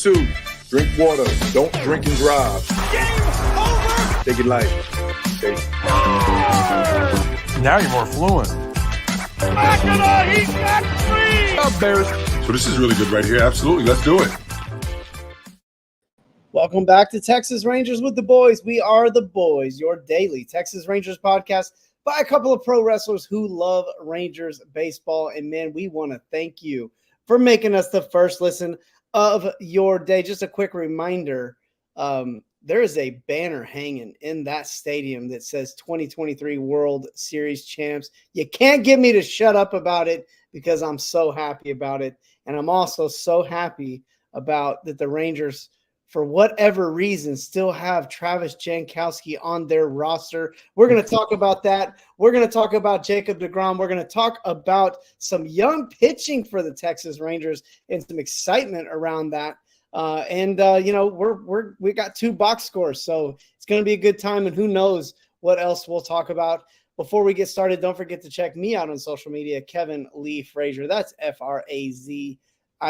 2, drink water. Don't drink and drive. Game over! Take it light. Okay. Now you're more fluent. Back he's got 3! Up, Bears. So this is really good right here. Absolutely. Let's do it. Welcome back to Texas Rangers with the Boys. We are the Boys, your daily Texas Rangers podcast by a couple of pro wrestlers who love Rangers baseball. And, man, we want to thank you for making us the first listen of your day. Just a quick reminder, there is a banner hanging in that stadium that says 2023 World Series champs. You can't get me to shut up about it because I'm so happy about it. And I'm also so happy about that the Rangers, for whatever reason, still have Travis Jankowski on their roster. We're going to talk about that. We're going to talk about Jacob deGrom. We're going to talk about some young pitching for the Texas Rangers and some excitement around that. We got 2 box scores, so it's going to be a good time, and who knows what else we'll talk about. Before we get started, don't forget to check me out on social media, Kevin Lee Frazier. That's Frazier.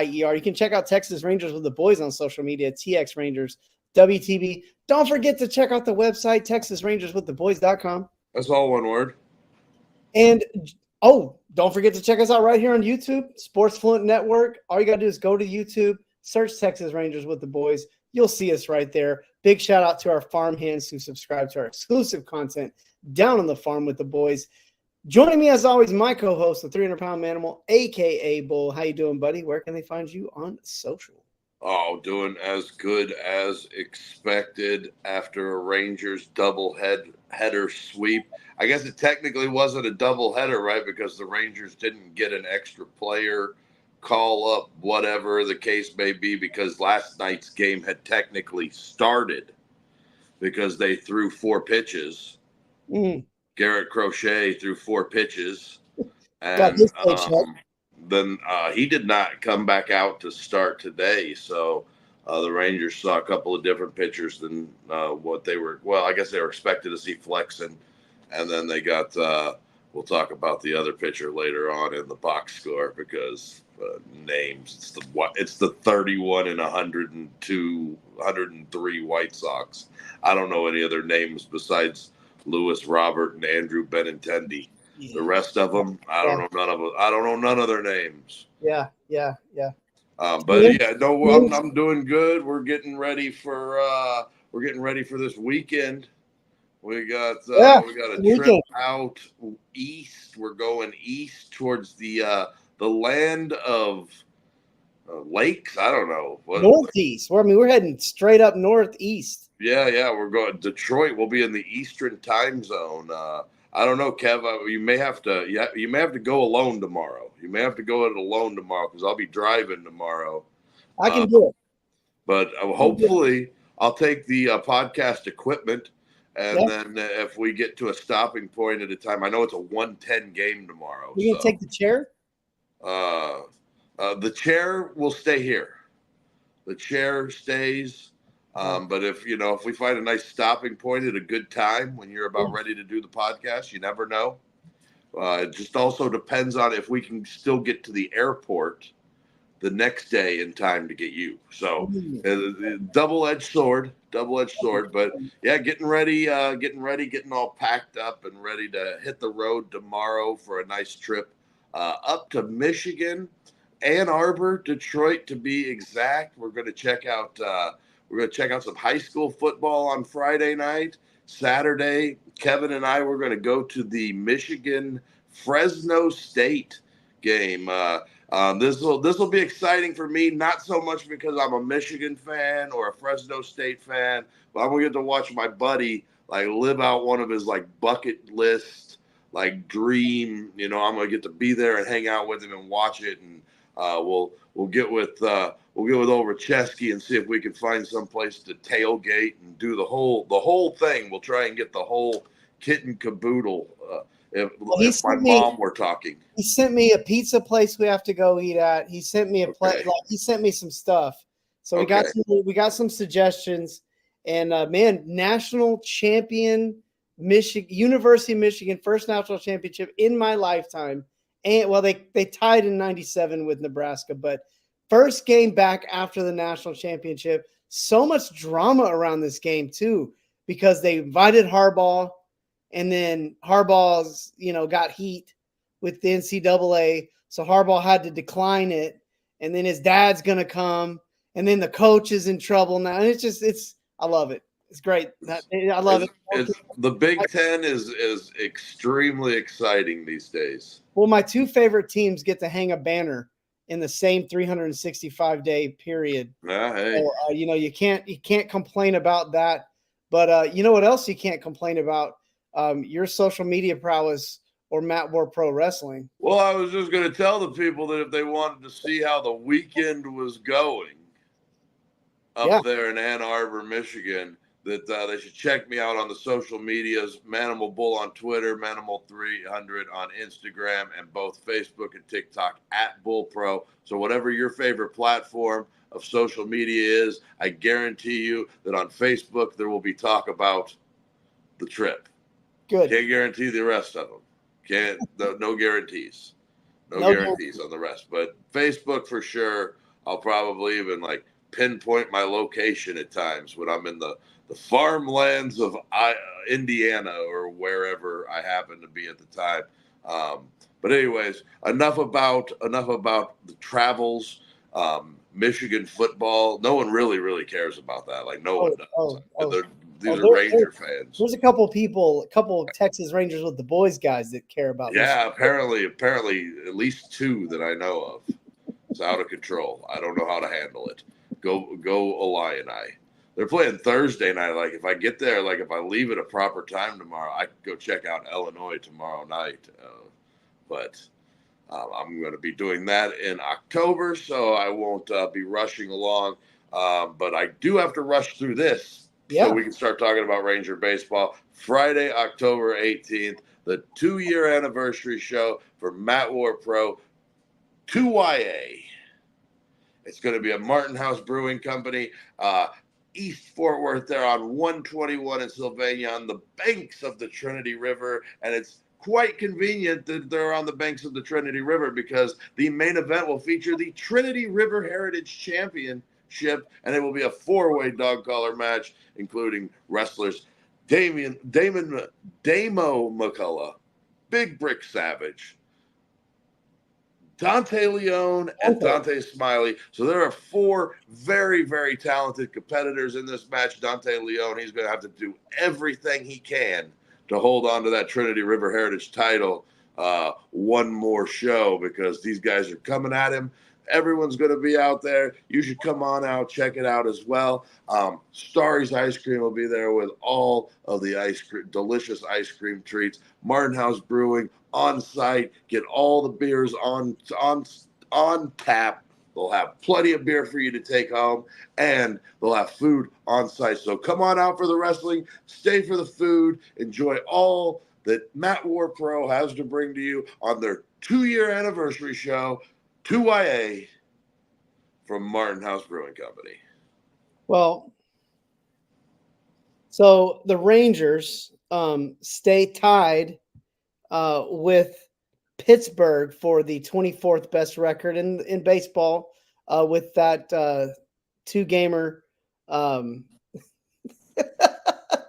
You can check out Texas Rangers with the Boys on social media, TX Rangers, WTB. Don't forget to check out the website, TexasRangersWithTheBoys.com. That's all one word. And, don't forget to check us out right here on YouTube, Sports Fluent Network. All you got to do is go to YouTube, search Texas Rangers with the Boys. You'll see us right there. Big shout out to our farm hands who subscribe to our exclusive content down on the farm with the Boys. Joining me, as always, my co-host, the 300-pound manimal, a.k.a. Bull. How you doing, buddy? Where can they find you on social? Oh, doing as good as expected after a Rangers header sweep. I guess it technically wasn't a doubleheader, right? Because the Rangers didn't get an extra player, call up, whatever the case may be, because last night's game had technically started because they threw 4 pitches. Garrett Crochet threw 4 pitches, and then he did not come back out to start today. So the Rangers saw a couple of different pitchers than what they were. Well, I guess they were expected to see Flexen, and then they got. We'll talk about the other pitcher later on in the box score because names. It's the 31 and 102, 103 White Sox. I don't know any other names besides Lewis Robert and Andrew Benintendi. The rest of them, I don't know none of them. I don't know none of their names. Yeah. I'm doing good. We're getting ready for this weekend. We got a trip out east. We're going east towards the land of lakes. I don't know. Northeast. We're heading straight up northeast. Yeah, we're going. Detroit will be in the Eastern time zone. I don't know, Kev. You may have to go alone tomorrow. You may have to go it alone tomorrow because I'll be driving tomorrow. I can do it. But hopefully, I'll take the podcast equipment, and then if we get to a stopping point at a time, I know it's a 1:10 game tomorrow. You gonna take the chair? The chair will stay here. The chair stays. But if we find a nice stopping point at a good time when you're about ready to do the podcast, you never know. It just also depends on if we can still get to the airport the next day in time to get you. So double-edged sword. But yeah, getting ready, getting all packed up and ready to hit the road tomorrow for a nice trip up to Michigan, Ann Arbor, Detroit to be exact. We're going to check out. We're going to check out some high school football on Friday night. Saturday, Kevin and I were going to go to the Michigan Fresno State game. This will be exciting for me, not so much because I'm a Michigan fan or a Fresno State fan, but I'm going to get to watch my buddy live out one of his bucket list dream. I'm going to get to be there and hang out with him and watch it, and we'll get with Overchesky and see if we can find some place to tailgate and do the whole thing. We'll try and get the whole kit and caboodle. If my mom were talking, he sent me a pizza place we have to go eat at. He sent me he sent me some stuff. So we got some suggestions, and national champion University of Michigan, first national championship in my lifetime. And they tied in 97 with Nebraska, but First game back after the national championship. So much drama around this game too, because they invited Harbaugh, and then Harbaugh's, got heat with the NCAA. So Harbaugh had to decline it. And then his dad's going to come. And then the coach is in trouble now. And I love it. It's great. I love it. The Big Ten is extremely exciting these days. Well, my two favorite teams get to hang a banner in the same 365-day period. Hey. So, you can't complain about that. But you know what else you can't complain about? Your social media prowess or Matt War Pro Wrestling. Well, I was just going to tell the people that if they wanted to see how the weekend was going up there in Ann Arbor, Michigan, that they should check me out on the social medias, Manimal Bull on Twitter, Manimal300 on Instagram, and both Facebook and TikTok @BullPro. So whatever your favorite platform of social media is, I guarantee you that on Facebook there will be talk about the trip. Good. Can't guarantee the rest of them. No guarantees. No guarantees on the rest. But Facebook for sure. I'll probably even pinpoint my location at times when I'm in the farmlands of Indiana or wherever I happen to be at the time. But anyways, enough about the travels. Michigan football. No one really cares about that. No one does. These are Ranger fans. There's a couple of Texas Rangers with the boys guys that care about this. Yeah, apparently at least two that I know of. It's out of control. I don't know how to handle it. Go Illini. They're playing Thursday night. If I get there, if I leave at a proper time tomorrow, I could go check out Illinois tomorrow night. But I'm going to be doing that in October, so I won't be rushing along. But I do have to rush through this. Yeah. So we can start talking about Ranger baseball. Friday, October 18th, the 2-year anniversary show for Matt War Pro 2YA. It's going to be at Martin House Brewing Company, East Fort Worth, there on 121 in Sylvania on the banks of the Trinity River. And it's quite convenient that they're on the banks of the Trinity River because the main event will feature the Trinity River Heritage Championship, and it will be a 4-way dog collar match, including wrestlers Damo McCullough, Big Brick Savage, Dante Leone, and Dante Smiley. So there are 4 very, very talented competitors in this match. Dante Leone, he's going to have to do everything he can to hold on to that Trinity River Heritage title one more show because these guys are coming at him. Everyone's going to be out there. You should come on out, check it out as well. Starry's Ice Cream will be there with all of the delicious ice cream treats. Martin House Brewing on site. Get all the beers on tap. They'll have plenty of beer for you to take home, and they'll have food on site. So come on out for the wrestling, stay for the food, enjoy all that Matt War Pro has to bring to you on their 2-year anniversary show, 2YA, from Martin House Brewing Company. Well, so the Rangers stay tied with Pittsburgh for the 24th best record in baseball with that 2-gamer that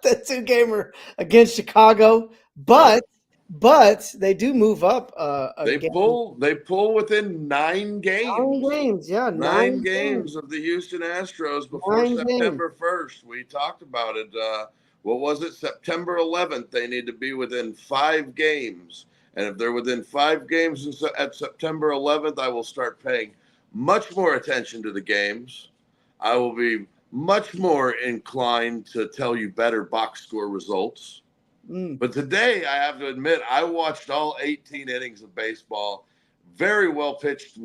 2-gamer against Chicago, but they do move up. They pull within 9 games. 9 games, yeah, 9 games of the Houston Astros before September 1st. We talked about it. What was it? September 11th. They need to be within 5 games. And if they're within 5 games at September 11th, I will start paying much more attention to the games. I will be much more inclined to tell you better box score results. But today, I have to admit, I watched all 18 innings of baseball. Very well pitched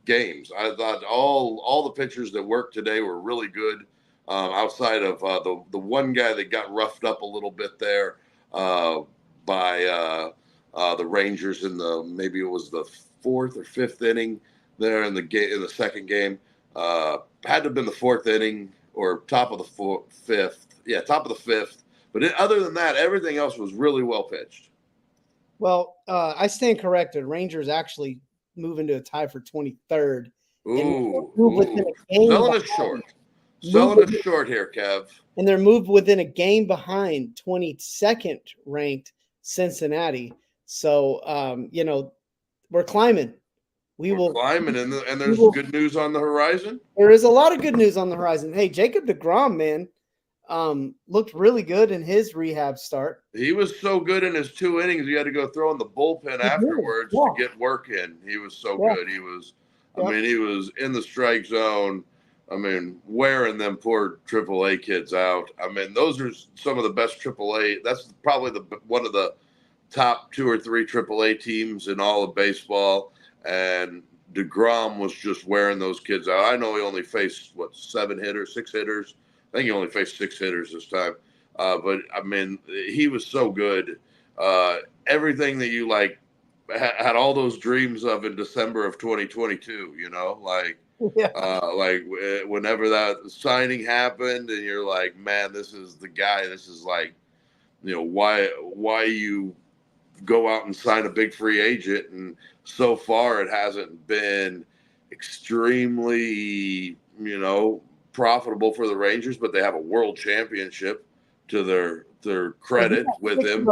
games. I thought all the pitchers that worked today were really good. Outside of the one guy that got roughed up a little bit there by the Rangers maybe it was the 4th or 5th inning there in the second game. Had to have been the 4th inning or top of the 5th. Yeah, top of the 5th. But other than that, everything else was really well pitched. Well, I stand corrected. Rangers actually moving to a tie for 23rd. Ooh, Move within a game selling us behind. short. Selling us short here, Kev. And they're moved within a game behind 22nd ranked Cincinnati. So, we're climbing. We're climbing, and there's good news on the horizon. There is a lot of good news on the horizon. Hey, Jacob deGrom, man, looked really good in his rehab start. He was so good in his 2 innings. He had to go throw in the bullpen afterwards to get work in. He was so good. He was, he was in the strike zone. Wearing them poor AAA kids out. Those are some of the best AAA. That's probably one of the top 2 or 3 AAA teams in all of baseball. And deGrom was just wearing those kids out. I know he only faced 6 hitters. I think he only faced 6 hitters this time. But he was so good. Everything that you had all those dreams of in December of 2022. Whenever that signing happened, and you're like, man, this is the guy. This is why you go out and sign a big free agent. And so far, it hasn't been extremely, profitable for the Rangers, but they have a world championship to their credit with him,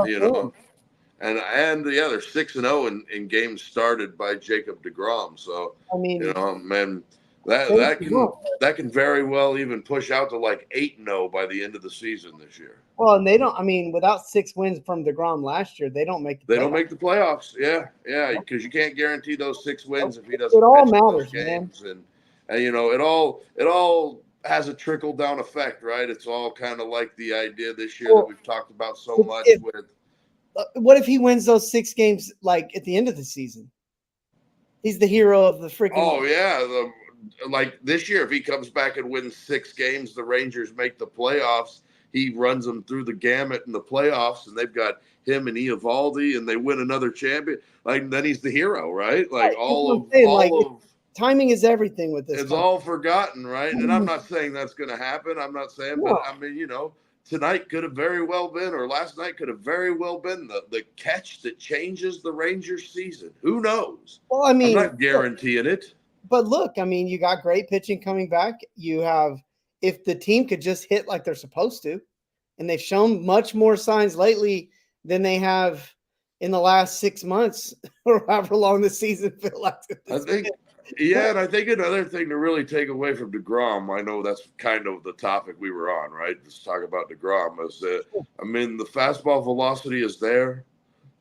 And they're 6-0 in games started by Jacob deGrom. So that can very well even push out to 8-0 by the end of the season this year. Well, and they don't. Without 6 wins from deGrom last year, they don't make. They don't make the playoffs. Yeah, because you can't guarantee those 6 wins if he doesn't. It all matters, games. Man. And it all has a trickle down effect, right? It's all kind of like the idea this year that we've talked about so much with. What if he wins those 6 games at the end of the season? He's the hero of the freaking. Oh yeah, this year, if he comes back and wins 6 games, the Rangers make the playoffs. He runs them through the gamut in the playoffs, and they've got him and Eovaldi, and they win another champion. Then he's the hero, right? Timing is everything with this. It's all forgotten, right? And I'm not saying that's going to happen. I'm not saying, but tonight could have very well been, or last night could have very well been the catch that changes the Rangers season. Who knows? Well, I'm not guaranteeing it. But look, you got great pitching coming back. You have, if the team could just hit like they're supposed to, and they've shown much more signs lately than they have in the last 6 months or however long the season feel like. And I think another thing to really take away from deGrom, I know that's kind of the topic we were on, right? Let's talk about deGrom. Is that the fastball velocity is there.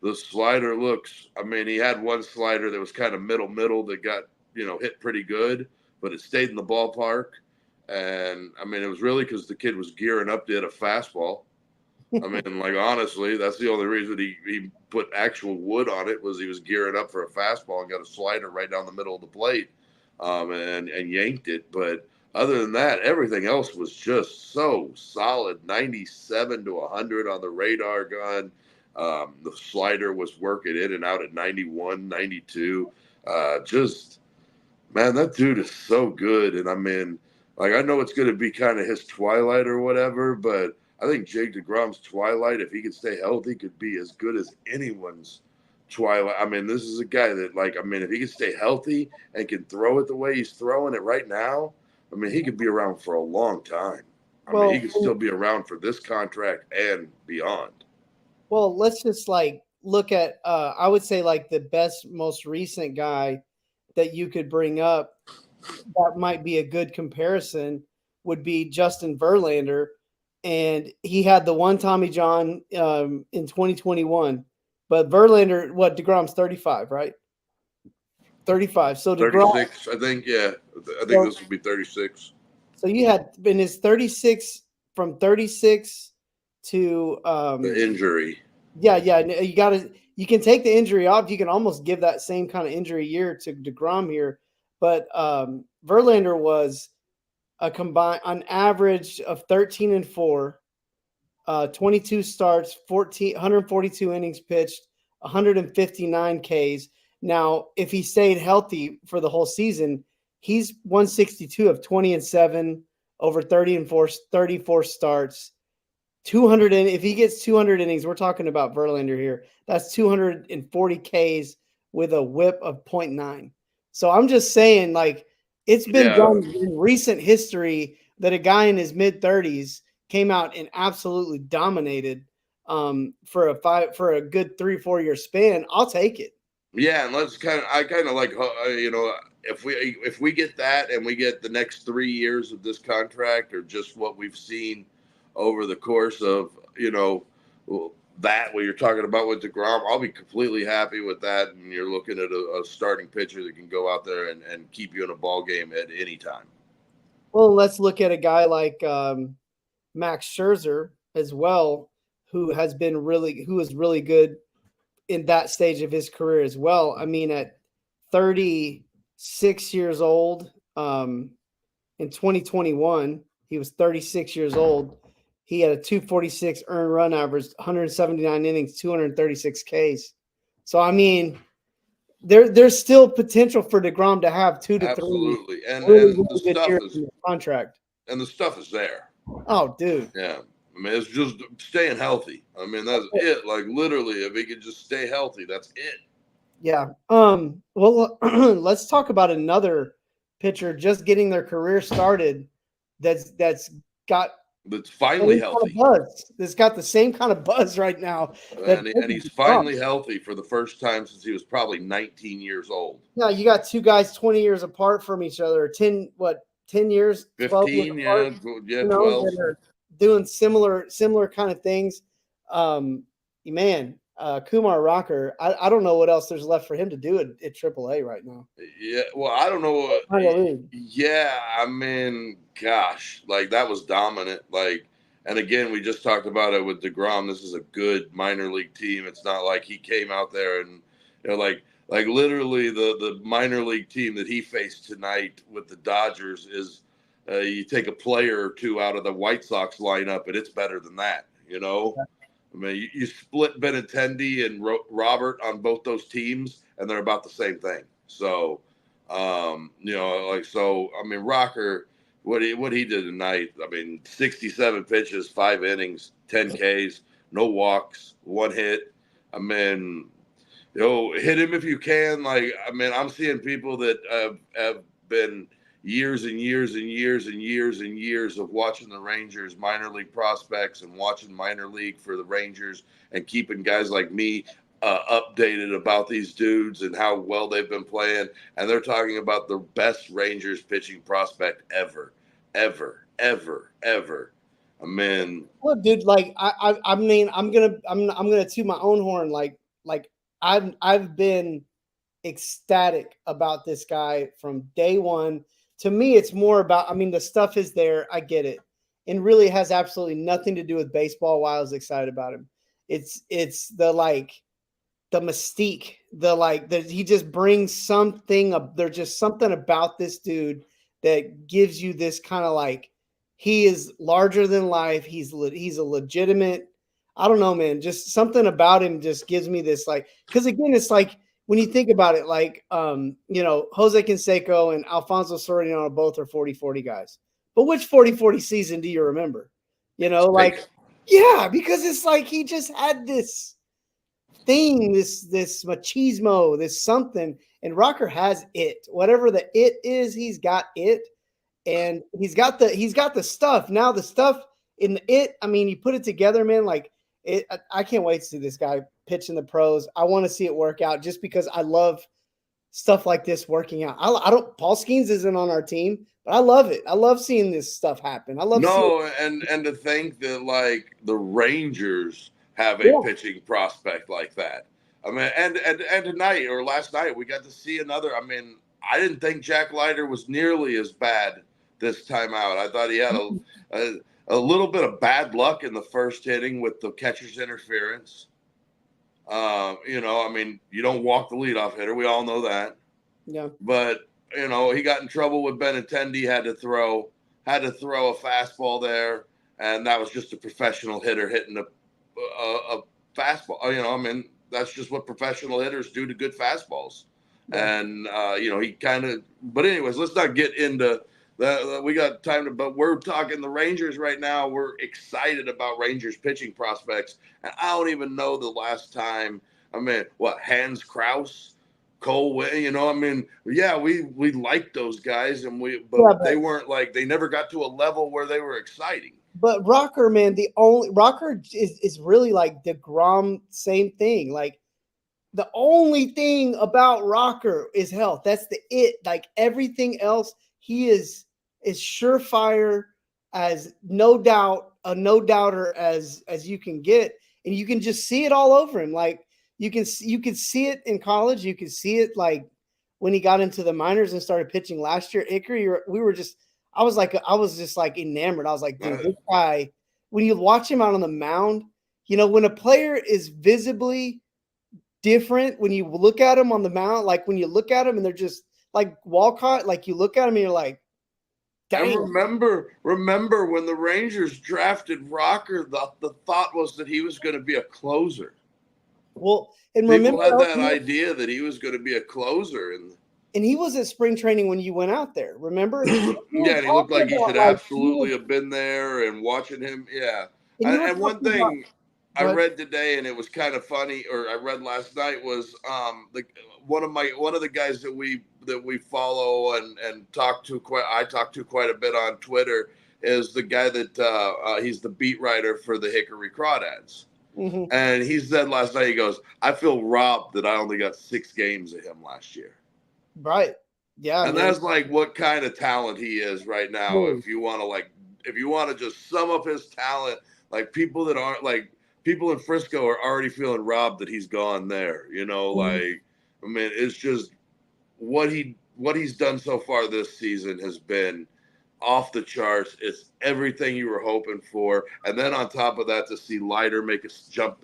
The slider looks. He had one slider that was kind of middle that got hit pretty good, but it stayed in the ballpark. And it was really because the kid was gearing up to hit a fastball. Honestly, that's the only reason he put actual wood on it, was he was gearing up for a fastball and got a slider right down the middle of the plate, and yanked it. But other than that, everything else was just so solid. 97 to 100 on the radar gun. The slider was working in and out at 91, 92. Man, that dude is so good. And I know it's going to be kind of his twilight or whatever, but I think Jake deGrom's twilight, if he could stay healthy, could be as good as anyone's twilight. This is a guy that, if he could stay healthy and can throw it the way he's throwing it right now, he could be around for a long time. He could still be around for this contract and beyond. Well, let's just look at, I would say the best, most recent guy that you could bring up that might be a good comparison would be Justin Verlander. And he had the one Tommy John in 2021. But Verlander, deGrom's 35, right? 35. So deGrom, 36, I think, yeah. I think this would be 36. So you had been his 36, from 36 to the injury. Yeah. You can take the injury off. You can almost give that same kind of injury year to deGrom here. But Verlander was an average of 13-4, 22 starts, 142 innings pitched, 159 Ks. Now, if he stayed healthy for the whole season, he's 162 of 20-7 over 34 starts. 200, and if he gets 200 innings, we're talking about Verlander here. That's 240 Ks with a whip of .9. So I'm just saying, like, it's been done in recent history that a guy in his mid-30s came out and absolutely dominated for a good 3-4 year span. I'll take it. Yeah, and I kind of like, if we get that and we get the next 3 years of this contract, or just what we've seen over the course of, that what you're talking about with DeGrom, I'll be completely happy with that. And you're looking at a starting pitcher that can go out there and keep you in a ball game at any time. Well, let's look at a guy like Max Scherzer as well, who is really good in that stage of his career as well. I mean, at 36 years old, in 2021, he was 36 years old. He had a 246 earned run average, 179 innings, 236 Ks. So, I mean, there's still potential for DeGrom to have 2 to 3. Absolutely. And the stuff is in the contract. And the stuff is there. Oh, dude. Yeah. I mean, it's just staying healthy. I mean, that's it. Like, literally, if he could just stay healthy, that's it. Yeah. Well, let's talk about another pitcher just getting their career started. That's finally healthy. Buzz. That's got the same kind of buzz right now. And he's finally healthy for the first time since he was probably 19 years old. Yeah, you got two guys 20 years apart from each other. 10 years? 15, yeah, 12. Doing similar kind of things. Man, Kumar Rocker, I don't know what else there's left for him to do at AAA right now. Yeah, well, I don't know what. Yeah, I mean, gosh, like that was dominant. Like, and again, we just talked about it with DeGrom. This is a good minor league team. It's not like he came out there and like literally the minor league team that he faced tonight with the Dodgers is. You take a player or two out of the White Sox lineup, and it's better than that, I mean, you split Benintendi and Robert on both those teams, and they're about the same thing. So, I mean, Rocker, what he did tonight, I mean, 67 pitches, 5 innings, 10 Ks, no walks, 1 hit. I mean, hit him if you can. Like, I mean, I'm seeing people that have been – years and years and years and years and years of watching the Rangers minor league prospects and watching minor league for the Rangers and keeping guys like me updated about these dudes and how well they've been playing. And they're talking about the best Rangers pitching prospect ever. I mean, well, dude, like I mean, I'm gonna toot my own horn. Like I've been ecstatic about this guy from day one. To me, it's more about, I mean, the stuff is there. I get it. And really has absolutely nothing to do with baseball why I was excited about him. It's the mystique, he just brings something up. There's just something about this dude that gives you this kind of he is larger than life. He's a legitimate, I don't know, man, just something about him just gives me this because again, it's when you think about it, Jose Canseco and Alfonso Soriano both are 40-40 guys. But which 40-40 season do you remember? Yeah, because it's he just had this thing, this machismo, this something, and Rocker has it. Whatever the it is, he's got it, and he's got the stuff. Now the stuff in the it, I mean, you put it together, man. I can't wait to see this guy pitch in the pros. I want to see it work out just because I love stuff like this working out. Paul Skeens isn't on our team, but I love it. I love seeing this stuff happen. I love and to think that the Rangers have a pitching prospect like that. I mean, and tonight or last night we got to see another. I mean, I didn't think Jack Leiter was nearly as bad this time out. I thought he had a little bit of bad luck in the first inning with the catcher's interference. I mean, you don't walk the leadoff hitter. We all know that. Yeah. But, he got in trouble with Benintendi, had to throw a fastball there, and that was just a professional hitter hitting a fastball. I mean, that's just what professional hitters do to good fastballs. Yeah. And, he kind of – but anyways, let's not get into – we got time to, but we're talking the Rangers right now. We're excited about Rangers pitching prospects. And I don't even know the last time. I mean, Hans Kraus Cole, I mean, yeah, we liked those guys, but they weren't they never got to a level where they were exciting. But Rocker, man, Rocker is really like DeGrom, same thing. Like the only thing about Rocker is health. That's it. Like everything else, he is surefire as no doubt, a no doubter as you can get, and you can just see it all over him. Like you can see it in college. You can see it like when he got into the minors and started pitching last year. Iker, I was just like enamored. I was like, dude, this guy. When you watch him out on the mound, when a player is visibly different, when you look at him on the mound, like when you look at him and they're just like Walcott, like you look at him and you're like, dang. And remember when the Rangers drafted Rocker, the thought was that he was going to be a closer. Well, and people had that idea that he was going to be a closer, and he was at spring training when you went out there. Remember? Yeah, and he looked like he should absolutely have been there. And watching him, yeah. And one thing I read today, and it was kind of funny, or I read last night, was one of the guys that we follow and talk to quite a bit on Twitter is the guy that he's the beat writer for the Hickory Crawdads. Mm-hmm. And he said last night, he goes, I feel robbed that I only got 6 games of him last year. Right. Yeah. And that's like what kind of talent he is right now. Mm. If you want to just sum up his talent, like people that aren't people in Frisco are already feeling robbed that he's gone there. I mean, it's just what he's done so far this season has been off the charts. It's everything you were hoping for. And then on top of that, to see Leiter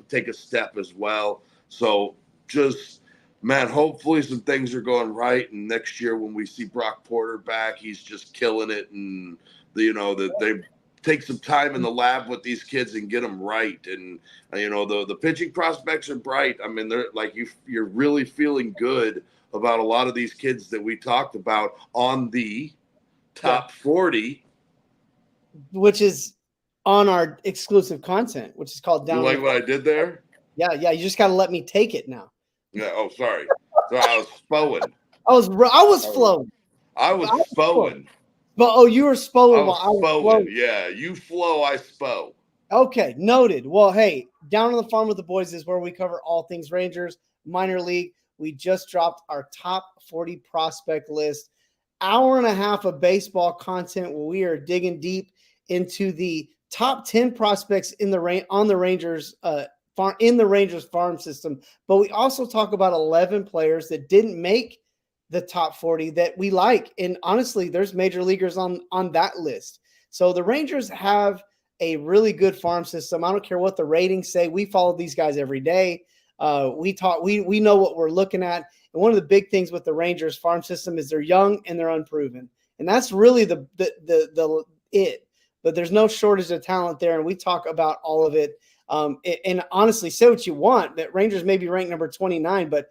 take a step as well. So just, man, hopefully some things are going right. And next year when we see Brock Porter back, he's just killing it. And, that they take some time in the lab with these kids and get them right. And, the pitching prospects are bright. I mean, they're like, you're really feeling good about a lot of these kids that we talked about on the top 40, which is on our exclusive content, which is called Down. You like what I did there? Yeah. You just got to let me take it now. Yeah. Oh, sorry. So I was spowing. I was flowing. I was spowing. But you were spowing while I was flowing. Yeah, you flow, I spow. Okay, noted. Well, hey, Down on the Farm with the Boys is where we cover all things Rangers, minor league. We just dropped our top 40 prospect list. Hour and a half of baseball content where we are digging deep into the top 10 prospects in the Rangers farm system. But we also talk about 11 players that didn't make the top 40 that we like. And honestly, there's major leaguers on that list. So the Rangers have a really good farm system. I don't care what the ratings say. We follow these guys every day. We know what we're looking at. And one of the big things with the Rangers farm system is they're young and they're unproven. And that's really the but there's no shortage of talent there. And we talk about all of it. And honestly, say what you want, that Rangers may be ranked number 29, but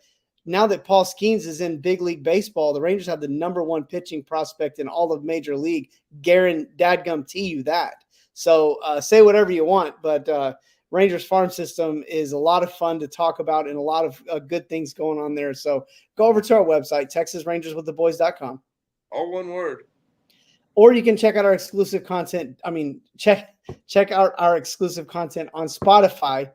now that Paul Skeens is in big league baseball, the Rangers have the number 1 pitching prospect in all of Major League. Dadgum you that. So say whatever you want, but Rangers farm system is a lot of fun to talk about and a lot of good things going on there. So go over to our website, TexasRangersWithTheBoys.com. All one word. Or you can check out our exclusive content. I mean, check out our exclusive content on Spotify.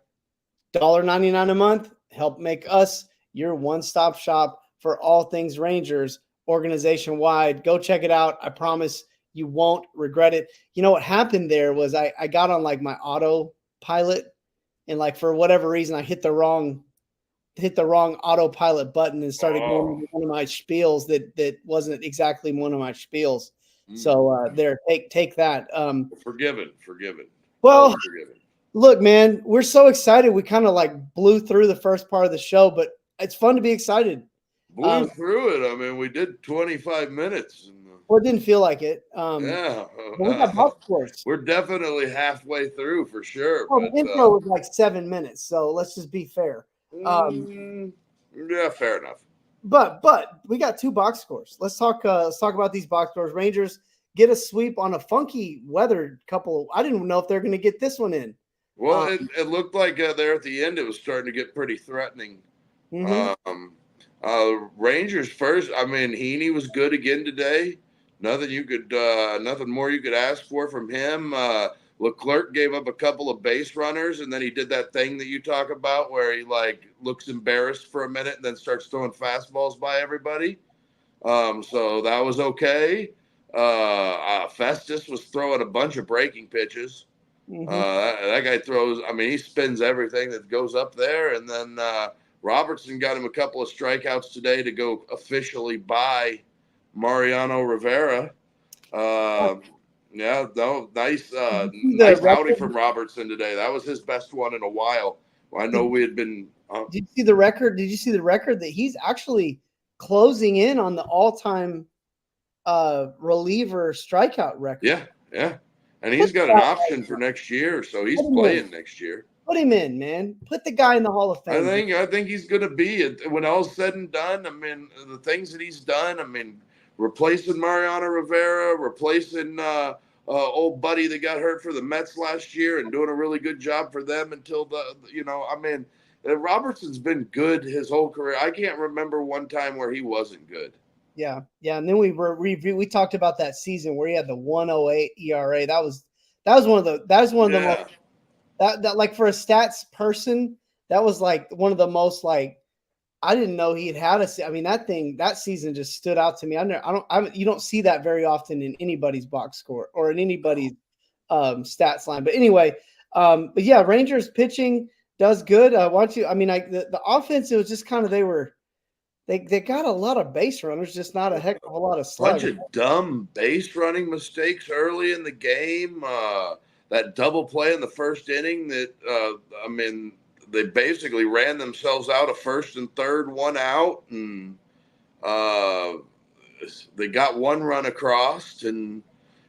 $1.99 a month. Help make us your one-stop shop for all things Rangers organization-wide. Go check it out. I promise you won't regret it. You know what happened there was I got on like my autopilot, and like for whatever reason I hit the wrong autopilot button and started going into one of my spiels that wasn't exactly one of my spiels. So there, take that. Forgiven. Well, forgiven. Look, man, we're so excited. We kind of like blew through the first part of the show, but it's fun to be excited. Blew through it. I mean, we did 25 minutes. Well, it didn't feel like it. Yeah. But we got box scores. We're definitely halfway through for sure. Well, the intro was like 7 minutes, so let's just be fair. Yeah, fair enough. But we got 2 box scores. Let's talk about these box scores. Rangers get a sweep on a funky weather couple. I didn't know if they're going to get this one in. Well, it looked like there at the end it was starting to get pretty threatening. Mm-hmm. Rangers first. I mean, Heaney was good again today. Nothing more you could ask for from him. Leclerc gave up a couple of base runners, and then he did that thing that you talk about where he like looks embarrassed for a minute and then starts throwing fastballs by everybody. So that was okay. Festus was throwing a bunch of breaking pitches. That guy throws. I mean, he spins everything that goes up there, and then Robertson got him a couple of strikeouts today to go officially buy Mariano Rivera. Yeah, no, nice outing from Robertson today. That was his best one in a while. I know we had been. Did you see the record? Did you see the record that he's actually closing in on the all-time reliever strikeout record? Yeah, and he's got an option for next year, so he's playing next year. Put him in, man. Put the guy in the Hall of Fame. I think he's going to be when all's said and done. I mean, the things that he's done. I mean, replacing Mariano Rivera, replacing old buddy that got hurt for the Mets last year, and doing a really good job for them until I mean, Robertson's been good his whole career. I can't remember one time where he wasn't good. Yeah. And then we talked about that season where he had the 1.08 ERA. That was one of the most, that like for a stats person, that was like one of the most like, I didn't know he had I mean, that season just stood out to me. You don't see that very often in anybody's box score or in anybody's stats line. But anyway, but yeah, Rangers pitching does good. The offense, it was just kind of, they got a lot of base runners, just not a heck of a lot of slugs. Bunch of dumb base running mistakes early in the game. That double play in the first inning that, they basically ran themselves out of first and third, one out, and they got one run across, and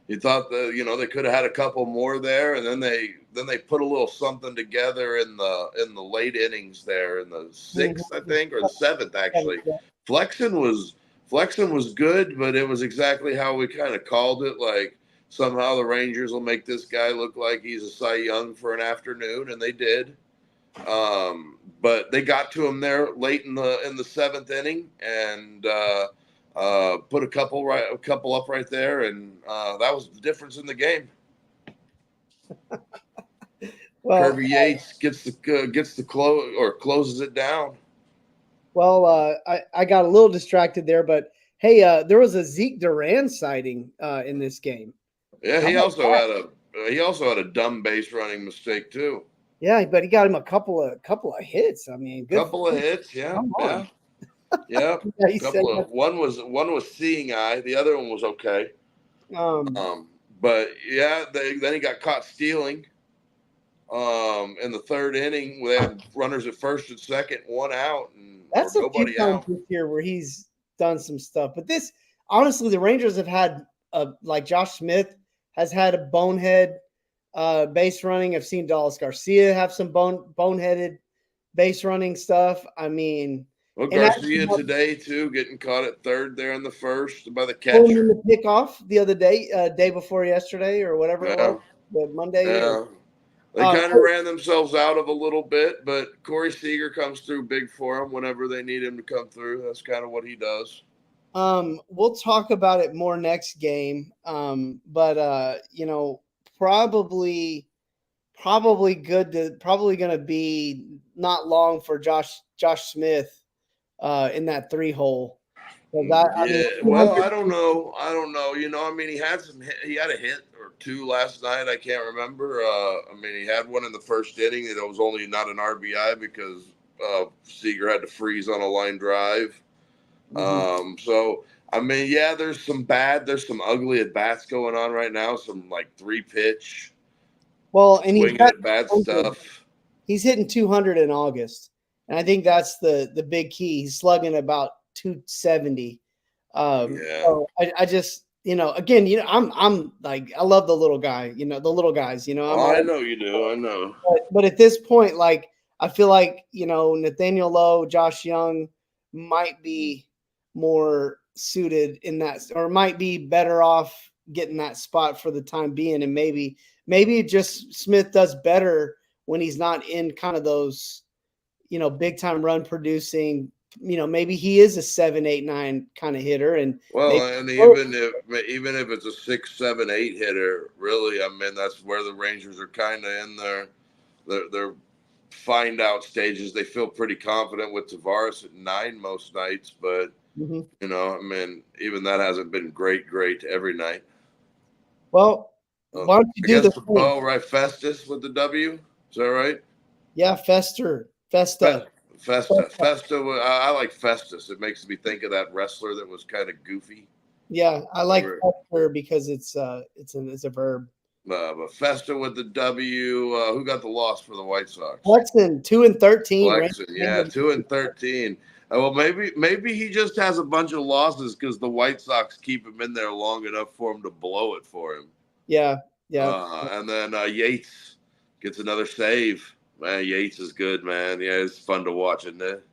you thought that, they could have had a couple more there, and then they put a little something together in the late innings there in the sixth, I think, or the seventh actually. Flexen was good, but it was exactly how we kind of called it. Like somehow the Rangers will make this guy look like he's a Cy Young for an afternoon, and they did. But they got to him there late in the seventh inning and put a couple up right there, and that was the difference in the game. Well, Kirby Yates gets the close or closes it down. Well, I got a little distracted there, but hey, there was a Zeke Duran sighting in this game. Yeah, he also had a dumb base running mistake too. Yeah, but he got him a couple of hits. I mean, couple of hits, yeah. Yeah. One was seeing eye, the other one was okay. But yeah, then he got caught stealing. In the third inning, they had runners at first and second, one out, and that's a few times this year where he's done some stuff. But this, honestly, the Rangers have had like Josh Smith has had a bonehead base running. I've seen Dallas Garcia have some boneheaded base running stuff. I mean, well, Garcia today too, getting caught at third there in the first by the catcher. The pickoff the other day before yesterday or whatever it was, the Monday. Yeah. They kind of ran themselves out of a little bit, but Corey Seager comes through big for them whenever they need him to come through. That's kind of what he does. We'll talk about it more next game. But probably going to be not long for Josh Smith in that 3-hole. I don't know. He had a hit or two last night. I can't remember. He had one in the first inning that was only not an RBI because Seager had to freeze on a line drive. There's some ugly at bats going on right now. Some like 3-pitch. Well, and he's got bad stuff. He's hitting 200 in August, and I think that's the big key. He's slugging about 270. So I just, again, I'm like, I love the little guy, the little guys, I know you do. I know. But at this point, like, I feel like, Nathaniel Lowe, Josh Young might be more suited in that, or might be better off getting that spot for the time being. And maybe just Smith does better when he's not in kind of those, big time run producing maybe he is a 7, 8, 9 kind of hitter, and Well, maybe, and even if it's a 6, 7, 8 hitter, really, I mean, that's where the Rangers are kind of in their find out stages. They feel pretty confident with Tavares at 9 most nights, but Mhm. I mean, even that hasn't been great every night. Well, why don't you I do guess the the thing? Bo, right? Festus with the W. Is that right? Yeah, Festa. Festa. I like Festus. It makes me think of that wrestler that was kind of goofy. Yeah, I like Or, Fester because it's a verb. but Festa with the W. Who got the loss for the White Sox? Flexen 2-13. Flexen, yeah, 2-13. Well, maybe he just has a bunch of losses because the White Sox keep him in there long enough for him to blow it for him. Yeah. And then Yates gets another save. Man, Yates is good, man. Yeah, it's fun to watch, isn't it?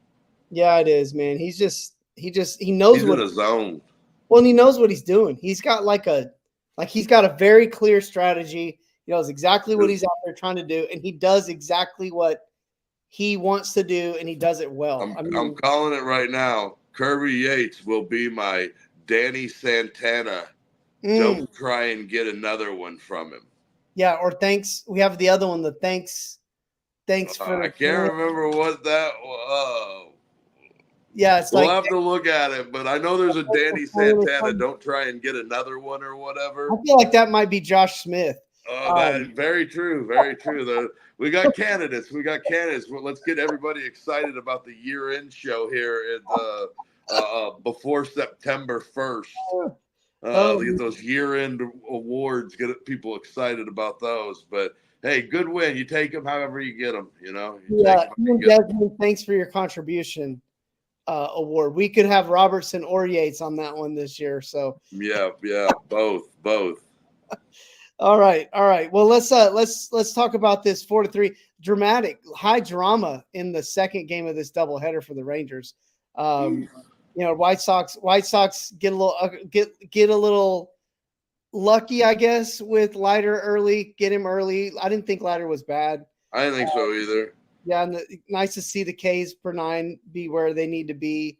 Yeah, it is, man. He knows He's what in a zone. Well, and he knows what he's doing. He's got he's got a very clear strategy. He knows exactly what he's out there trying to do, and he does exactly what he wants to do, and he does it well. I'm calling it right now. Kirby Yates will be my Danny Santana. Don't try and get another one from him. Yeah, or thanks. We have the other one, the thanks for. I can't remember what that was. Yeah, it's we'll have to look at it, but I know there's a Danny Santana. fun. Don't try and get another one or whatever. I feel like that might be Josh Smith. Very true. Very true. We got candidates. Well, let's get everybody excited about the year-end show here before September 1st. Those year-end awards, get people excited about those. But hey, good win. You take them however you get them. Desmond, thanks for your contribution. Award. We could have Robertson or Yates on that one this year. So yeah, both. All right. Well, let's talk about this 4-3 dramatic high drama in the second game of this doubleheader for the Rangers. White Sox get a little lucky, I guess, with Leiter early. Get him early. I didn't think Leiter was bad. I didn't think so either. Yeah, and nice to see the Ks per 9 be where they need to be.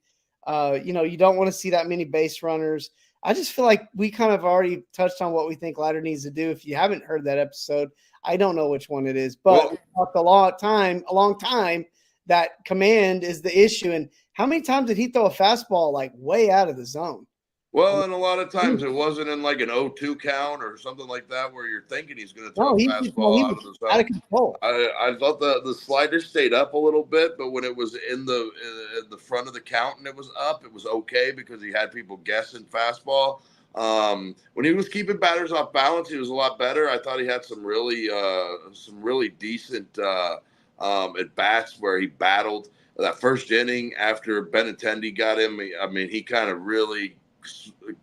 You don't want to see that many base runners. I just feel like we kind of already touched on what we think Leiter needs to do. If you haven't heard that episode, I don't know which one it is, but we talked a long time that command is the issue. And how many times did he throw a fastball like way out of the zone? Well, and a lot of times it wasn't in like an 0-2 count or something like that where you're thinking he's going to throw a fastball out of the zone. Out of control. I thought the slider stayed up a little bit, but when it was in the front of the count and it was up, it was okay because he had people guessing fastball. When he was keeping batters off balance, he was a lot better. I thought he had some really decent at bats where he battled that first inning after Benintendi got him. I mean, he kind of really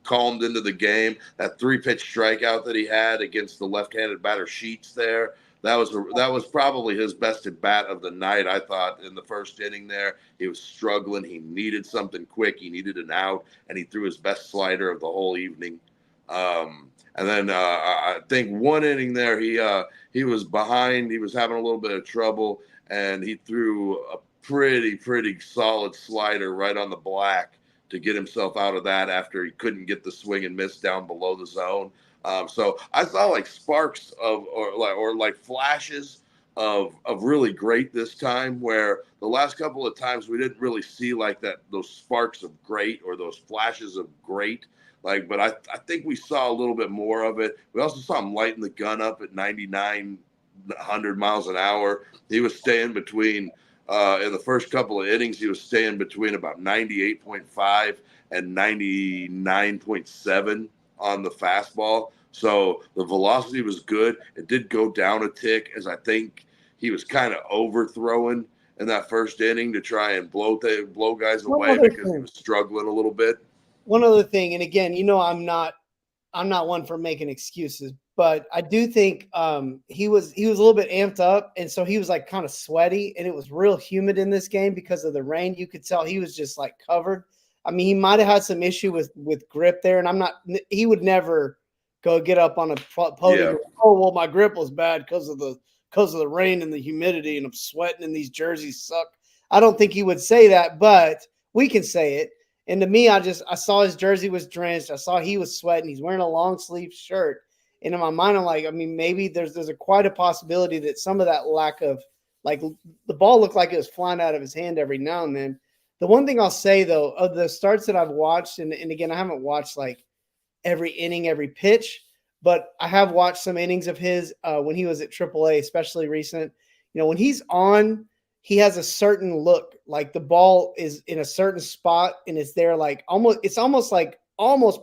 calmed into the game. That 3-pitch strikeout that he had against the left-handed batter Sheets there, that was probably his best at bat of the night. I thought in the first inning there, he was struggling. He needed something quick. He needed an out, and he threw his best slider of the whole evening. And then I think one inning there, he was behind. He was having a little bit of trouble, and he threw a pretty solid slider right on the black to get himself out of that after he couldn't get the swing and miss down below the zone. So I saw like sparks or like flashes of really great this time, where the last couple of times we didn't really see like that, those sparks of great or those flashes of great. But I think we saw a little bit more of it. We also saw him lighten the gun up at 99, 100 miles an hour. He was staying between in the first couple of innings, he was staying between about 98.5 and 99.7 on the fastball. So the velocity was good. It did go down a tick, as I think he was kind of overthrowing in that first inning to try and blow guys away because he was struggling a little bit. One other thing, and again, I'm not one for making excuses, but I do think he was a little bit amped up, and so he was like kind of sweaty, and it was real humid in this game because of the rain. You could tell he was just like covered. I mean, he might have had some issue with grip there, and he would never go get up on a podium. Yeah. Oh, well, my grip was bad because of the rain and the humidity, and I'm sweating, and these jerseys suck. I don't think he would say that, but we can say it. And to me, I saw his jersey was drenched. I saw he was sweating. He's wearing a long sleeve shirt. And in my mind, I'm like, I mean, maybe there's quite a possibility that some of that lack of, like, the ball looked like it was flying out of his hand every now and then. The one thing I'll say, though, of the starts that I've watched, and again, I haven't watched like every inning, every pitch, but I have watched some innings of his when he was at AAA, especially recent. You know, when he's on, he has a certain look, like the ball is in a certain spot and it's there, like almost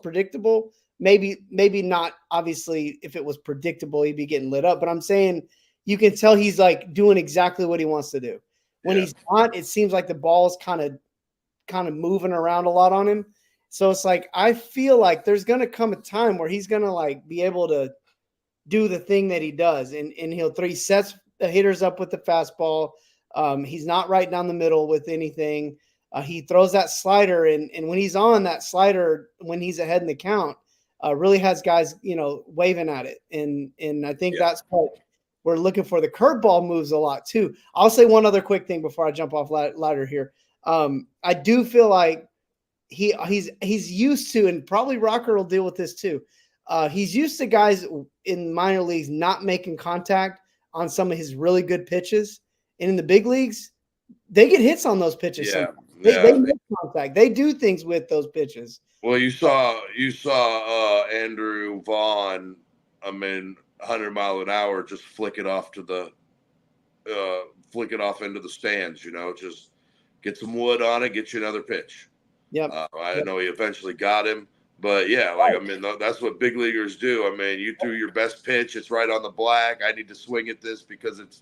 predictable. Maybe not. Obviously, if it was predictable, he'd be getting lit up. But I'm saying you can tell he's like doing exactly what he wants to do. When he's not, it seems like the ball's kind of moving around a lot on him. So it's like, I feel like there's going to come a time where he's going to like be able to do the thing that he does. And he'll sets the hitters up with the fastball. He's not right down the middle with anything. He throws that slider, and when he's on that slider, when he's ahead in the count, really has guys, waving at it. And I think that's what we're looking for. The curveball moves a lot too. I'll say one other quick thing before I jump off ladder here. I do feel like he's used to, and probably Rocker will deal with this too. He's used to guys in minor leagues not making contact on some of his really good pitches. And in the big leagues, they get hits on those pitches. Yeah. They make contact. They do things with those pitches. Well, you saw Andrew Vaughn, 100 mile an hour, just flick it off into the stands, just get some wood on it, get you another pitch. Yep. I know he eventually got him, but that's what big leaguers do. You threw your best pitch, it's right on the black. I need to swing at this because it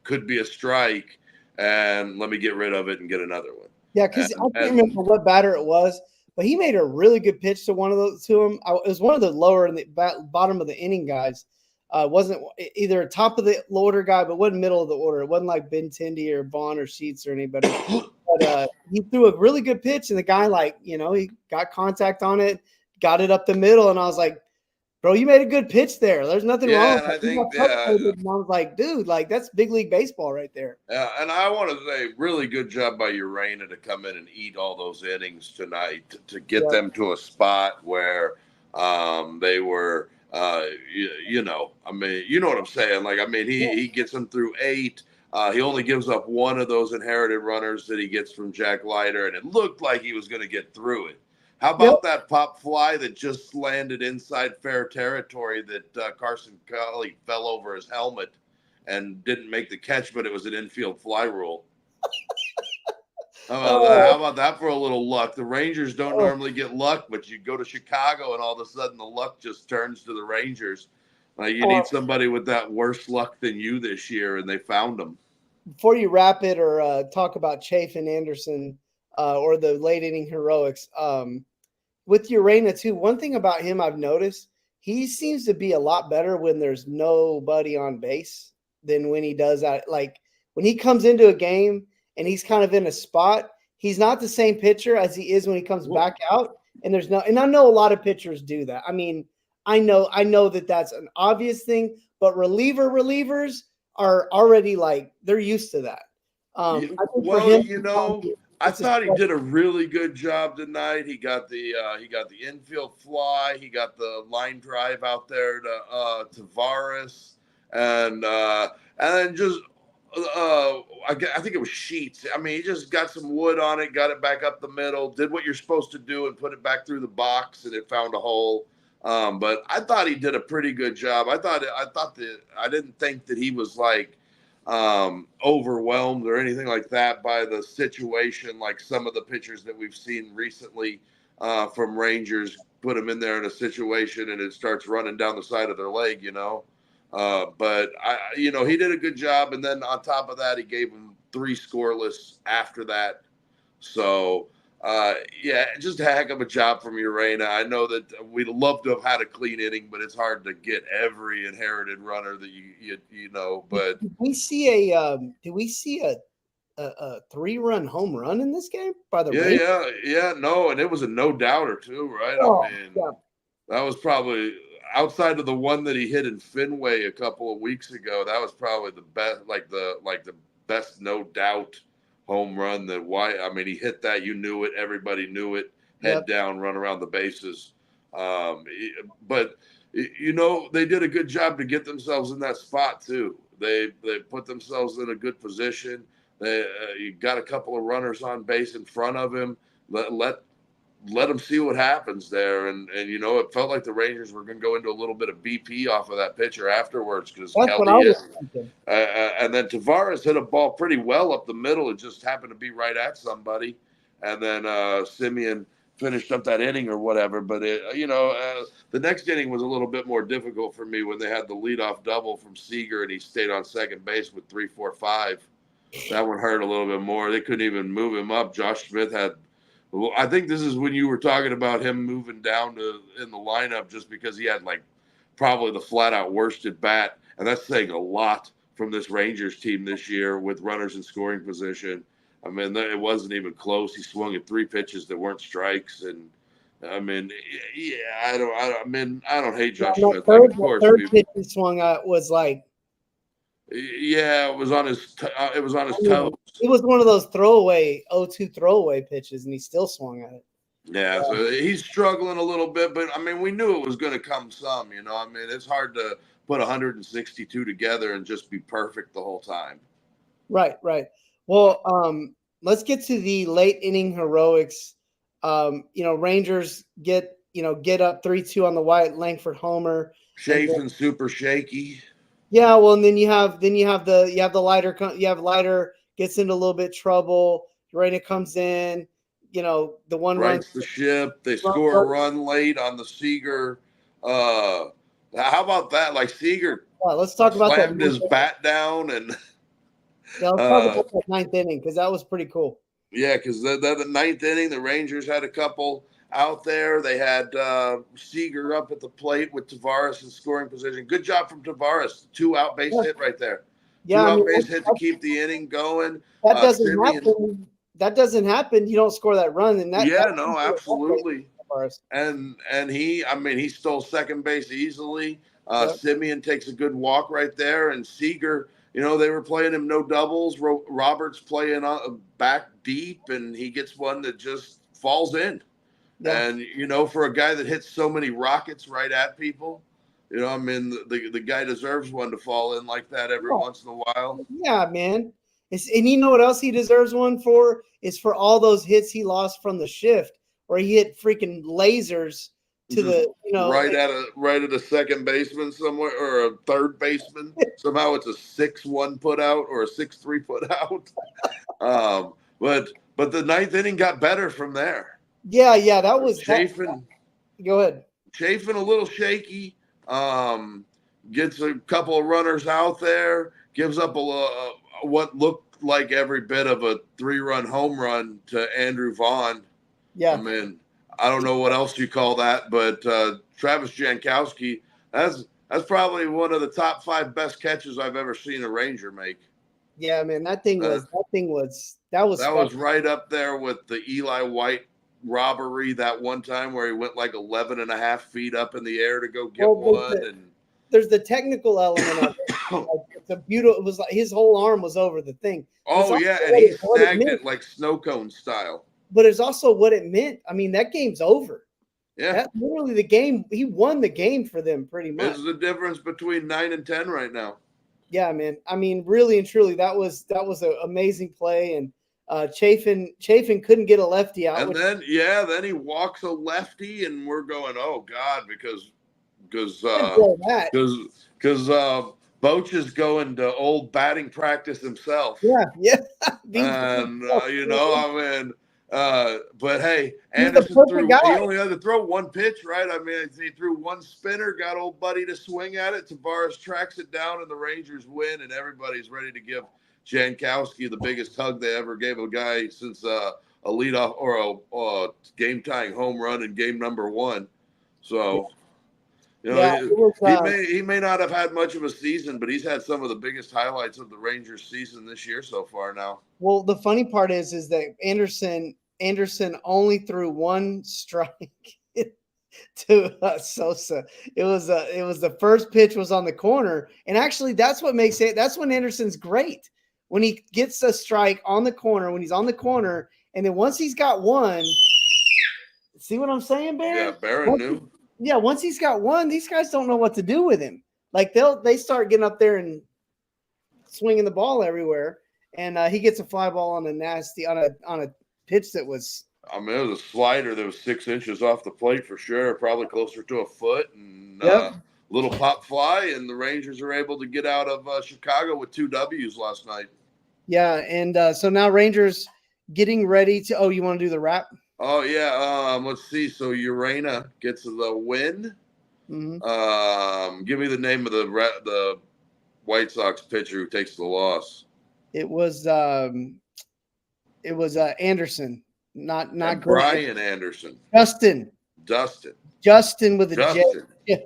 could be a strike, and let me get rid of it and get another one. Yeah, because I can't remember what batter it was, but he made a really good pitch to one of those to him. It was one of the lower in the bottom of the inning guys. It wasn't either top of the order guy, but wasn't middle of the order. It wasn't like Ben Tindy or Vaughn or Sheets or anybody. But he threw a really good pitch, and the guy, he got contact on it, got it up the middle, and I was like, bro, you made a good pitch there. There's nothing wrong with it. And I was like, dude, that's big league baseball right there. Yeah, and I want to say really good job by Urena to come in and eat all those innings tonight to get them to a spot where they were, you know what I'm saying? He gets them through 8. He only gives up one of those inherited runners that he gets from Jack Leiter, and it looked like he was going to get through it. How about that pop fly that just landed inside fair territory that Carson Kelly fell over his helmet and didn't make the catch, but it was an infield fly rule? How about that for a little luck? The Rangers don't normally get luck, but you go to Chicago and all of a sudden the luck just turns to the Rangers. You need somebody with that worse luck than you this year, and they found him. Before you wrap it or talk about Chafin Anderson or the late inning heroics, with Urena too, one thing about him I've noticed, he seems to be a lot better when there's nobody on base than when he does that. Like when he comes into a game and he's kind of in a spot, he's not the same pitcher as he is when he comes back out. And and I know a lot of pitchers do that. I know that that's an obvious thing, but relievers are already they're used to that. I thought he did a really good job tonight. He got the infield fly. He got the line drive out there to Tavares, and then just I think it was Sheets. He just got some wood on it, got it back up the middle, did what you're supposed to do, and put it back through the box, and it found a hole. But I thought he did a pretty good job. I didn't think that he was overwhelmed or anything like that by the situation, like some of the pitchers that we've seen recently from Rangers put him in there in a situation and it starts running down the side of their leg, but he did a good job. And then on top of that, he gave him 3 scoreless after that. So just a heck of a job from Urena. I know that we'd love to have had a clean inning, but it's hard to get every inherited runner that you know. But did we see a 3-run home run in this game by the Rangers? No, and it was a no doubter too, right? That was probably outside of the one that he hit in Fenway a couple of weeks ago. That was probably the best, the best no doubt home run. He hit that. You knew it. Everybody knew it. Head down, run around the bases. But they did a good job to get themselves in that spot too. They put themselves in a good position. You got a couple of runners on base in front of him. Let them see what happens there. And it felt like the Rangers were going to go into a little bit of BP off of that pitcher afterwards because Kelly hit. And then Tavares hit a ball pretty well up the middle. It just happened to be right at somebody. And then Semien finished up that inning or whatever. But, the next inning was a little bit more difficult for me when they had the leadoff double from Seager and he stayed on second base with 3, 4, 5. That one hurt a little bit more. They couldn't even move him up. Josh Smith I think this is when you were talking about him moving down in the lineup just because he had probably the flat out worst at bat. And that's saying a lot from this Rangers team this year with runners in scoring position. I mean, it wasn't even close. He swung at 3 pitches that weren't strikes. And I mean, I don't hate Josh Smith. The third pitch he swung at was it was on his toes. It was one of those 0-2 throwaway pitches, and he still swung at it. Yeah, so he's struggling a little bit, but I mean, we knew it was going to come some. I mean, it's hard to put 162 together and just be perfect the whole time. Right. Well, let's get to the late inning heroics. Rangers get up 3-2 on the Wyatt Langford homer. Chafin super shaky. Yeah, well, and then you have the Leiter gets into a little bit of trouble. Urena comes in, the one rights the ship. They score a run late on the Seager. How about that? Seager. Let's talk about that. Slammed his bat down and. Yeah, let's talk about that ninth inning because that was pretty cool. Yeah, because the ninth inning, the Rangers had a couple out there. They had Seager up at the plate with Tavares in scoring position. Good job from Tavares. 2 out base hit right there. Yeah, 2 out base hit to keep the inning going. That doesn't happen. That doesn't happen. You don't score that run. And absolutely. And he stole second base easily. Semien takes a good walk right there. And Seager, they were playing him no doubles. Roberts playing back deep, and he gets one that just falls in. Yeah. And, for a guy that hits so many rockets right at people, the guy deserves one to fall in like that every once in a while. Yeah, man. And you know what else he deserves one for? Is for all those hits he lost from the shift where he hit freaking lasers to the, right at a second baseman somewhere or a third baseman. Somehow it's a 6-1 put out or a 6-3 put out. But the ninth inning got better from there. Yeah, that was Chafin. Go ahead. Chafin a little shaky. Gets a couple of runners out there. Gives up what looked like every bit of a 3-run home run to Andrew Vaughn. Yeah. I mean, I don't know what else you call that, but Travis Jankowski, that's probably one of the top 5 best catches I've ever seen a Ranger make. Yeah, man, that was right up there with the Eli White robbery that one time where he went 11 and a half feet up in the air to go get one. There's the technical element of it. It's a beautiful. It was like his whole arm was over the thing. Oh yeah, and he snagged it like snow cone style. But it's also what it meant. I mean, that game's over. Yeah, that's literally the game. He won the game for them pretty much. This is the difference between 9 and 10 right now. Yeah, man. I mean, really and truly, that was an amazing play, and Chafin couldn't get a lefty out. And then he walks a lefty, and we're going, oh God, because Boch is going to old batting practice himself. Yeah. And but hey, Anderson he only had to throw one pitch, right? I mean, he threw one spinner, got old buddy to swing at it. Tavares tracks it down, and the Rangers win, and everybody's ready to give Jankowski the biggest hug they ever gave a guy since a leadoff or a game-tying home run in game number 1. So, he may not have had much of a season, but he's had some of the biggest highlights of the Rangers season this year so far now. Well, the funny part is that Anderson only threw one strike to Sosa. It was the first pitch was on the corner, and actually that's what makes it. That's when Anderson's great. when he gets a strike on the corner, when he's on the corner, and then once he's got one, see what I'm saying, Barron? Yeah, Barron knew. Yeah, once he's got one, these guys don't know what to do with him. Like they start getting up there and swinging the ball everywhere, and he gets a fly ball on a pitch that was. I mean, it was a slider that was 6 inches off the plate for sure, probably closer to a foot, and little pop fly, and the Rangers are able to get out of Chicago with 2 W's last night. Yeah, and so now Rangers getting ready to. Oh, you want to do the wrap? Oh yeah, let's see. So Urena gets the win. Mm-hmm. Give me the name of the White Sox pitcher who takes the loss. It was Anderson, not Brian Anderson. Dustin with a J. Yeah.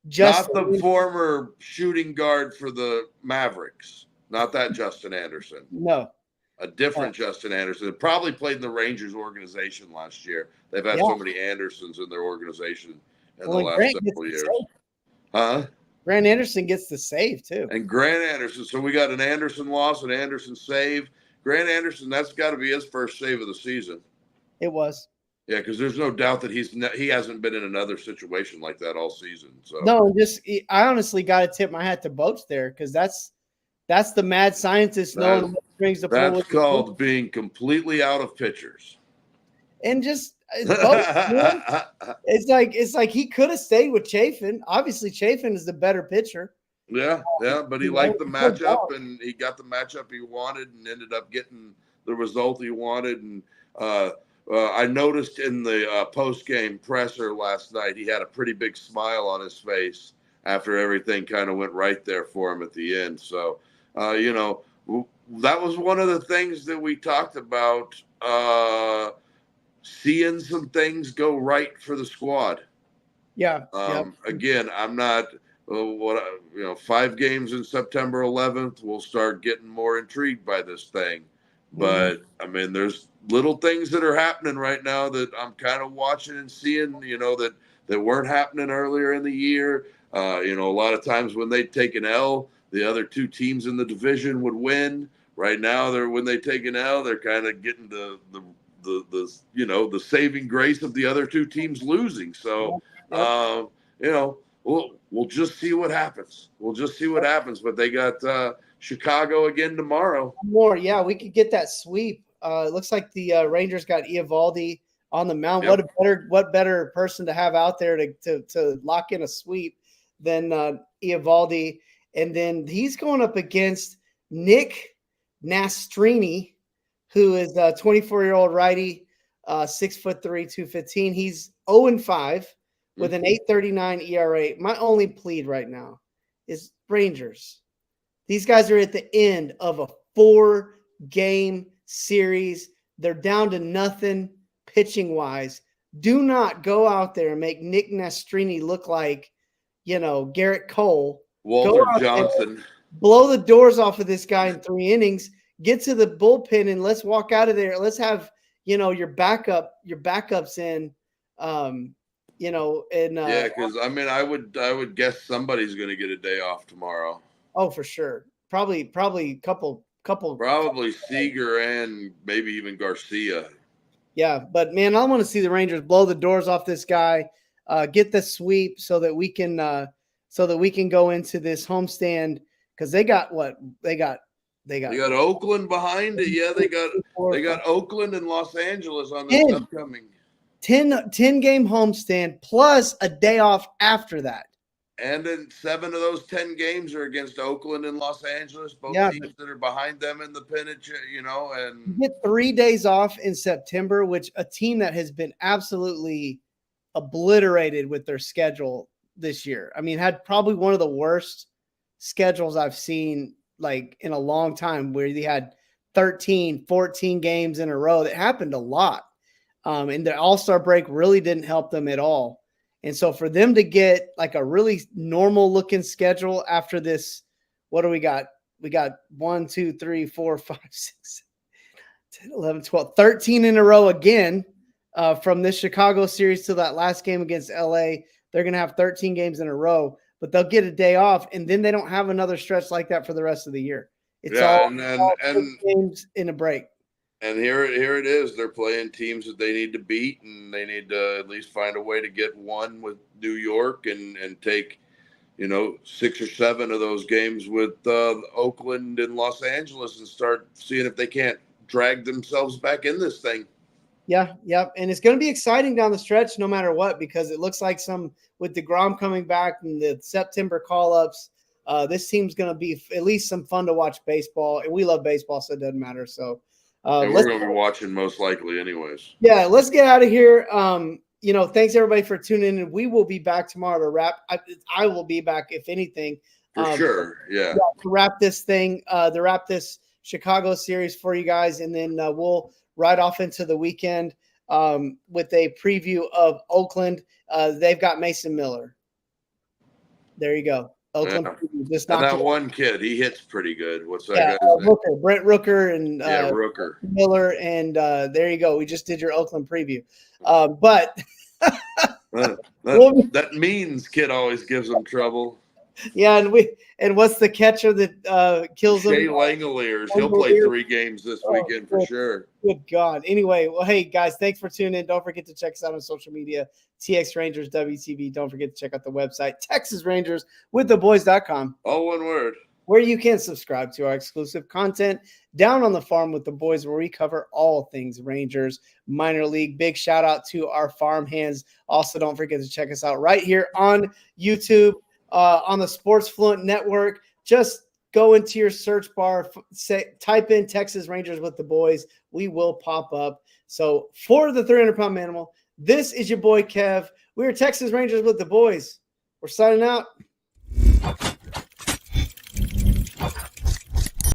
Justin. Not the former shooting guard for the Mavericks. Not that Justin Anderson. No. A different Justin Anderson. Probably played in the Rangers organization last year. They've had so many Andersons in their organization in the last several years. Huh? Grant Anderson gets the save, too. And Grant Anderson. So we got an Anderson loss, an Anderson save. Grant Anderson, that's got to be his first save of the season. It was. Yeah, because there's no doubt that he hasn't been in another situation like that all season. So no, I honestly got to tip my hat to Boats there because that's the mad scientist knowing what strings to pull. That's called being completely out of pitchers. And just it's like he could have stayed with Chafin. Obviously, Chafin is the better pitcher. Yeah, but he liked the matchup, and he got the matchup he wanted, and ended up getting the result he wanted. And I noticed in the post-game presser last night, he had a pretty big smile on his face after everything kind of went right there for him at the end. So, that was one of the things that we talked about, seeing some things go right for the squad. Yeah. Again, I'm not 5 games in September 11th, we'll start getting more intrigued by this thing. But I mean, there's little things that are happening right now that I'm kind of watching and seeing, that weren't happening earlier in the year. A lot of times when they take an L, the other 2 teams in the division would win. Right now, when they take an L, they're kind of getting the saving grace of the other 2 teams losing. So, we'll just see what happens. But they got Chicago again tomorrow. Yeah, we could get that sweep. It looks like the Rangers got Eovaldi on the mound. Yep. What better person to have out there to lock in a sweep than Eovaldi? And then he's going up against Nick Nastrini, who is a 24-year-old righty, 6'3", 215. He's 0-5 with an 8.39 ERA. My only plead right now is Rangers. These guys are at the end of a 4-game series. They're down to nothing pitching-wise. Do not go out there and make Nick Nastrini look like, Garrett Cole. Walter Johnson. Blow the doors off of this guy in 3 innings. Get to the bullpen and let's walk out of there. Let's have, your backups in, because I would guess somebody's going to get a day off tomorrow. Oh, for sure. Probably couple. Probably Seager and maybe even Garcia. Yeah, but man, I want to see the Rangers blow the doors off this guy, get the sweep so that we can go into this homestand because they got Oakland behind it. Yeah, they got Oakland and Los Angeles on this upcoming 10-game homestand plus a day off after that. And then 7 of those 10 games are against Oakland and Los Angeles, both teams that are behind them in the pennant, and you get 3 days off in September, which a team that has been absolutely obliterated with their schedule this year. I mean, had probably one of the worst schedules I've seen like in a long time, where they had 13, 14 games in a row. That happened a lot. And the All-Star break really didn't help them at all. And so for them to get like a really normal looking schedule after this, what do we got? We got 1, 2, 3, 4, 5, 6, 10, 11, 12, 13 in a row again from this Chicago series to that last game against LA. They're going to have 13 games in a row, but they'll get a day off. And then they don't have another stretch like that for the rest of the year. It's all and games in a break. And here it is. They're playing teams that they need to beat, and they need to at least find a way to get one with New York and take, 6 or 7 of those games with Oakland and Los Angeles and start seeing if they can't drag themselves back in this thing. Yeah, and it's going to be exciting down the stretch no matter what, because it looks like with DeGrom coming back and the September call-ups, this team's going to be at least some fun to watch baseball, and we love baseball, so it doesn't matter. So and we're going to be watching most likely anyways. Yeah, let's get out of here. Thanks everybody for tuning in, and we will be back tomorrow to wrap. I will be back if anything. For sure, yeah. To wrap this thing, to wrap this Chicago series for you guys, and then we'll ride off into the weekend with a preview of Oakland. They've got Mason Miller. There you go. Oakland. Yeah. And that one kid, he hits pretty good. What's that guy's name? Rooker, Brent Rooker, and Rooker Miller, and there you go. We just did your Oakland preview, but that means kid always gives them trouble. Yeah, and what's the catcher that kills him? Shea Langoliers. He'll play 3 games this weekend for sure. Good God. Anyway, well, hey, guys, thanks for tuning in. Don't forget to check us out on social media, TX Rangers WTV. Don't forget to check out the website, TexasRangersWithTheBoys.com. All one word. Where you can subscribe to our exclusive content, Down on the Farm with the Boys, where we cover all things Rangers, minor league. Big shout out to our farm hands. Also, don't forget to check us out right here on YouTube. On the Sports Fluent network, just go into your search bar, type in Texas Rangers with the Boys. We will pop up. So for the 300-pound animal, this is your boy Kev. We are Texas Rangers with the Boys. We're signing out.